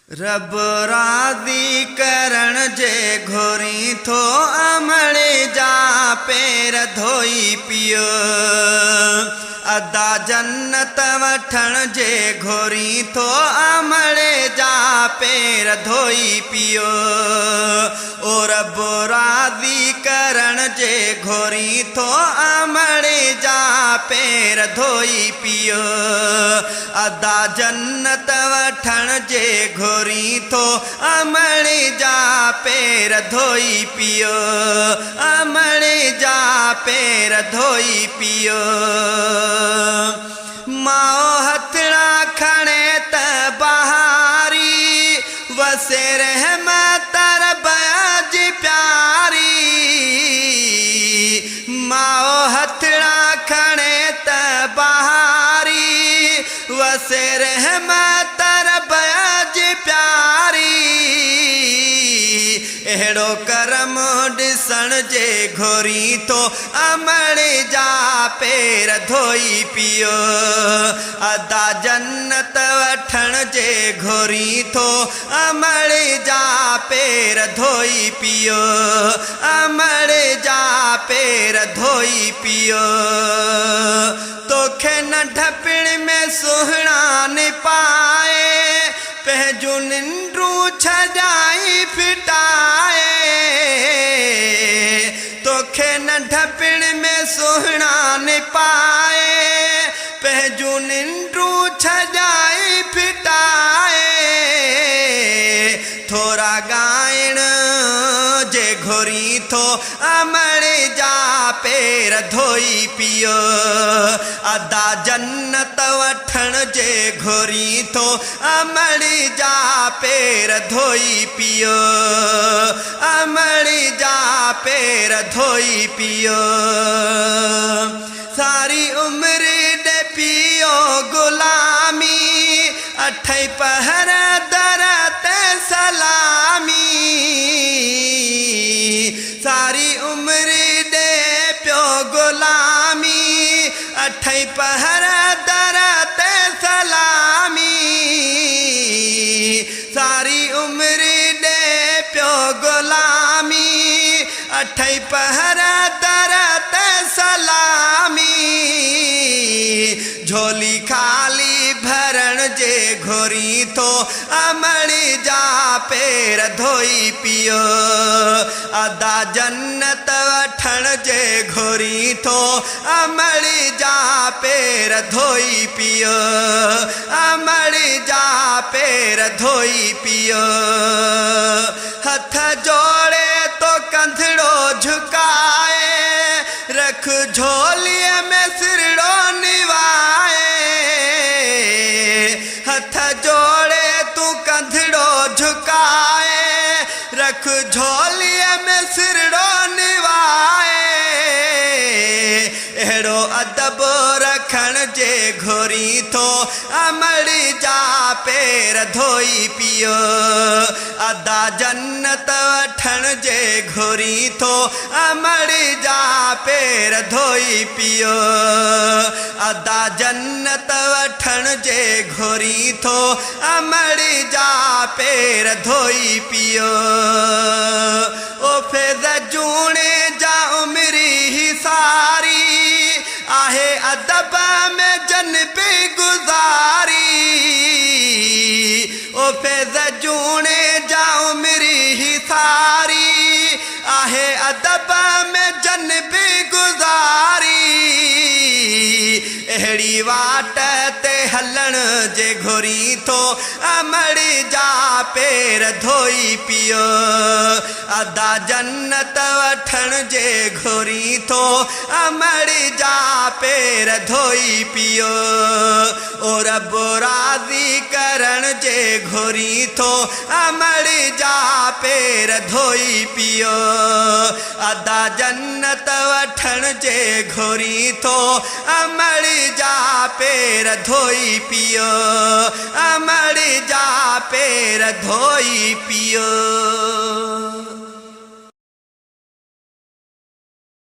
रब राज़ी करण जे घोरी थो अमड़े जा पेर धोई पियो। अदा जन्नत वठण जे घोरी थो अमड़े जा पेर धोई पियो। ओ रब राज़ी करण जे घोरी थो अमड़े जा पेर धोई पियो। अदा जन्नत वठण जे घोरी थो अमड़े जा पेर धोई पियो। अमड़े जा पेर धोई पियो। माओ हथड़ा खणे त बहारी वसे रहमत रब्बज प्यारी। माओ हथड़ा खणे त बहारी वसे रहमत रब्बज प्यारी। एड़ो करम ॾिसण जे घोरी थो अमड़े जा पेर धोई पियो। अदा जन्नत वठण जे घोरी थो अमड़े जा पेर धोई पियो। अमड़े जा पेर धोई पियो। तोखे नंढपिण में सुहिणा न पाए पंहिंजूं निंड्रूं छॾाई फिटाए। तोखे नंढपिण में सुहिणा न पाए पंहिंजूं निंड्रूं छॾाई फिटाए। थोरा ॻाइण जे घोरी थो अमड़े जा पेर धोई पियो। अदा जन्नत वठण जे घोरी थो अमड़े जा पेर धोई पियो। अमड़े जा पेर धोई पियो। सारी उम्र ॾे पियो गुलामी अठई पहर दर ते सलामी। सारी उम्र ॾे पियो गुलामी अठई पहर दर ते सलामी। सारी उम्र ॾे पियो गुलामी अठई पहर दर ते सलामी। झोली खाली भरण जे घोरी थो अमड़े जा पेर धोई पियो। अदा जन्नत वठण जे घोरी थो अमड़े जा पेर धोई पियो। अमड़े जा पेर धोई पियो। हथ जोड़े तो कंधड़ो झुकाए रख झोलीअ में सिरड़ो निवाए। हथ जोड़े तू कंधड़ो झुकाए रख झोलीअ में सिरड़ो निवाए। अहिड़ो अदब रखण जे घोरी थो अमड़े जा पेर धोई पियो। अदा जन्नत वठण जे घोरी थो अमड़े जा पेर धोई पियो। अदा जन्नत वठण जे घोरी थो अमड़े जा पेर धोई पियो। ओ फैज़ जूणे जा उमरी ही सारी आहे अदब में जन पे गुजारी। ओ फैज़ जूणे जा उमरी ही सारी आहे अदब में जन पे गुजारी। अहिड़ी वाट ते हलण जे घोरी थो अमड़े जा पेर धोई पियो। अदा जन्नत वठण जे घोरी थो अमड़े जा पेर धोई पियो। ओ रब राज़ी करण जे घोरी थो अमड़े जा पेर धोई पियो। अदा जन्नत वठण जे घोरी थो अमड़े जा पेर धोई पियो। अमड़े जा पेर धोई पियो।